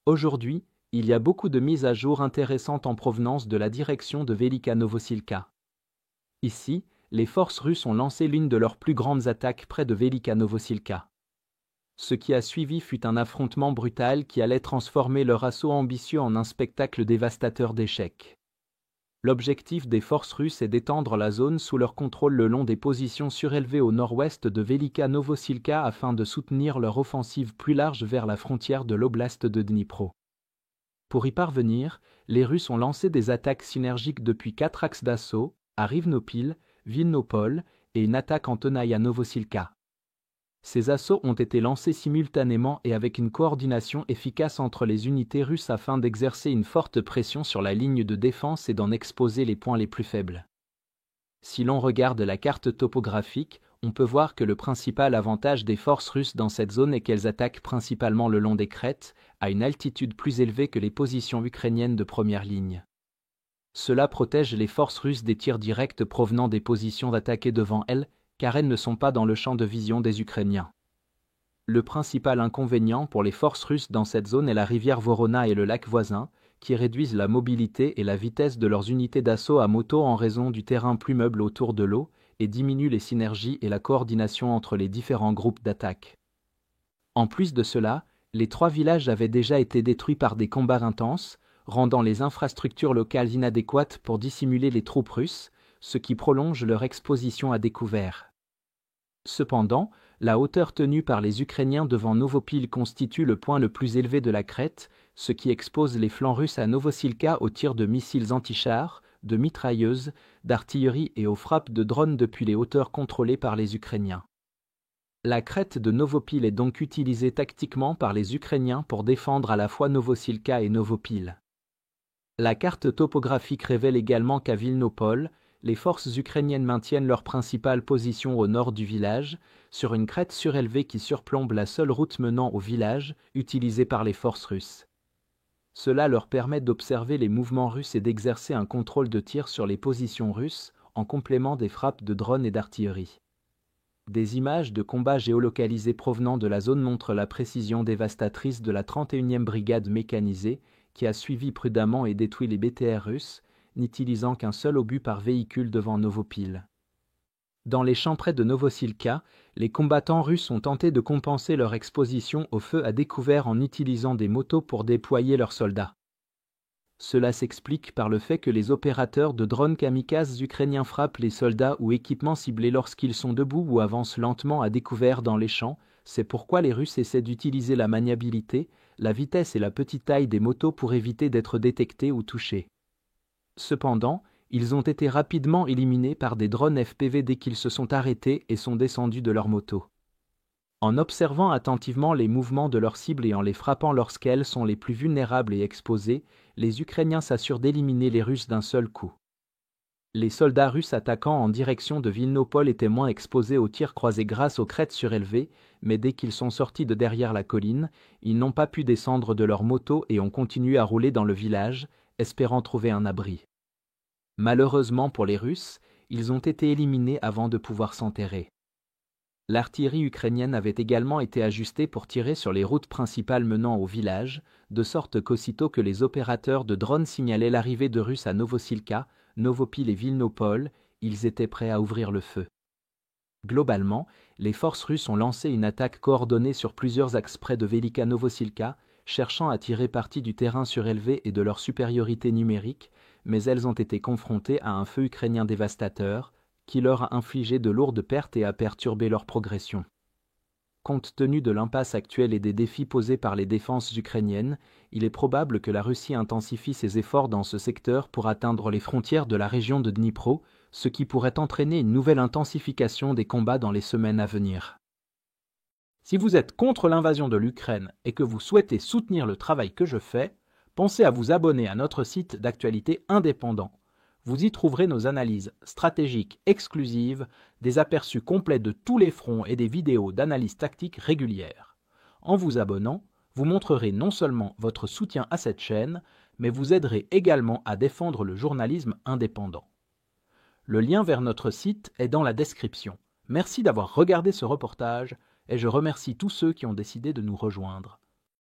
Aujourd'hui, il y a beaucoup de mises à jour intéressantes en provenance de la direction de Velika Novosilka. Ici, les forces russes ont lancé l'une de leurs plus grandes attaques près de Velika Novosilka. Ce qui a suivi fut un affrontement brutal qui allait transformer leur assaut ambitieux en un spectacle dévastateur d'échecs. L'objectif des forces russes est d'étendre la zone sous leur contrôle le long des positions surélevées au nord-ouest de Velika Novosilka afin de soutenir leur offensive plus large vers la frontière de l'oblast de Dnipro. Pour y parvenir, les Russes ont lancé des attaques synergiques depuis 4 axes d'assaut, à Rivnopil, Vilnopol et une attaque en tenaille à Novosilka. Ces assauts ont été lancés simultanément et avec une coordination efficace entre les unités russes afin d'exercer une forte pression sur la ligne de défense et d'en exposer les points les plus faibles. Si l'on regarde la carte topographique, on peut voir que le principal avantage des forces russes dans cette zone est qu'elles attaquent principalement le long des crêtes, à une altitude plus élevée que les positions ukrainiennes de première ligne. Cela protège les forces russes des tirs directs provenant des positions attaquées devant elles, car elles ne sont pas dans le champ de vision des Ukrainiens. Le principal inconvénient pour les forces russes dans cette zone est la rivière Vorona et le lac voisin, qui réduisent la mobilité et la vitesse de leurs unités d'assaut à moto en raison du terrain plus meuble autour de l'eau et diminuent les synergies et la coordination entre les différents groupes d'attaque. En plus de cela, les 3 villages avaient déjà été détruits par des combats intenses, rendant les infrastructures locales inadéquates pour dissimuler les troupes russes, ce qui prolonge leur exposition à découvert. Cependant, la hauteur tenue par les Ukrainiens devant Novopil constitue le point le plus élevé de la crête, ce qui expose les flancs russes à Novosilka aux tirs de missiles antichars, de mitrailleuses, d'artillerie et aux frappes de drones depuis les hauteurs contrôlées par les Ukrainiens. La crête de Novopil est donc utilisée tactiquement par les Ukrainiens pour défendre à la fois Novosilka et Novopil. La carte topographique révèle également qu'à Vilnopol, les forces ukrainiennes maintiennent leur principale position au nord du village, sur une crête surélevée qui surplombe la seule route menant au village, utilisée par les forces russes. Cela leur permet d'observer les mouvements russes et d'exercer un contrôle de tir sur les positions russes, en complément des frappes de drones et d'artillerie. Des images de combats géolocalisés provenant de la zone montrent la précision dévastatrice de la 31e brigade mécanisée, qui a suivi prudemment et détruit les BTR russes, n'utilisant qu'un seul obus par véhicule devant Novopil. Dans les champs près de Novosilka, les combattants russes ont tenté de compenser leur exposition au feu à découvert en utilisant des motos pour déployer leurs soldats. Cela s'explique par le fait que les opérateurs de drones kamikazes ukrainiens frappent les soldats ou équipements ciblés lorsqu'ils sont debout ou avancent lentement à découvert dans les champs. C'est pourquoi les Russes essaient d'utiliser la maniabilité, la vitesse et la petite taille des motos pour éviter d'être détectés ou touchés. Cependant, ils ont été rapidement éliminés par des drones FPV dès qu'ils se sont arrêtés et sont descendus de leurs motos. En observant attentivement les mouvements de leurs cibles et en les frappant lorsqu'elles sont les plus vulnérables et exposées, les Ukrainiens s'assurent d'éliminer les Russes d'un seul coup. Les soldats russes attaquant en direction de Vilnopol étaient moins exposés aux tirs croisés grâce aux crêtes surélevées, mais dès qu'ils sont sortis de derrière la colline, ils n'ont pas pu descendre de leurs motos et ont continué à rouler dans le village, espérant trouver un abri. Malheureusement pour les Russes, ils ont été éliminés avant de pouvoir s'enterrer. L'artillerie ukrainienne avait également été ajustée pour tirer sur les routes principales menant au village, de sorte qu'aussitôt que les opérateurs de drones signalaient l'arrivée de Russes à Novosilka, Novopil et Vilnopol, ils étaient prêts à ouvrir le feu. Globalement, les forces russes ont lancé une attaque coordonnée sur plusieurs axes près de Velika Novosilka, cherchant à tirer parti du terrain surélevé et de leur supériorité numérique, mais elles ont été confrontées à un feu ukrainien dévastateur, qui leur a infligé de lourdes pertes et a perturbé leur progression. Compte tenu de l'impasse actuelle et des défis posés par les défenses ukrainiennes, il est probable que la Russie intensifie ses efforts dans ce secteur pour atteindre les frontières de la région de Dnipro, ce qui pourrait entraîner une nouvelle intensification des combats dans les semaines à venir. Si vous êtes contre l'invasion de l'Ukraine et que vous souhaitez soutenir le travail que je fais, pensez à vous abonner à notre site d'actualité indépendant. Vous y trouverez nos analyses stratégiques exclusives, des aperçus complets de tous les fronts et des vidéos d'analyse tactique régulières. En vous abonnant, vous montrerez non seulement votre soutien à cette chaîne, mais vous aiderez également à défendre le journalisme indépendant. Le lien vers notre site est dans la description. Merci d'avoir regardé ce reportage et je remercie tous ceux qui ont décidé de nous rejoindre.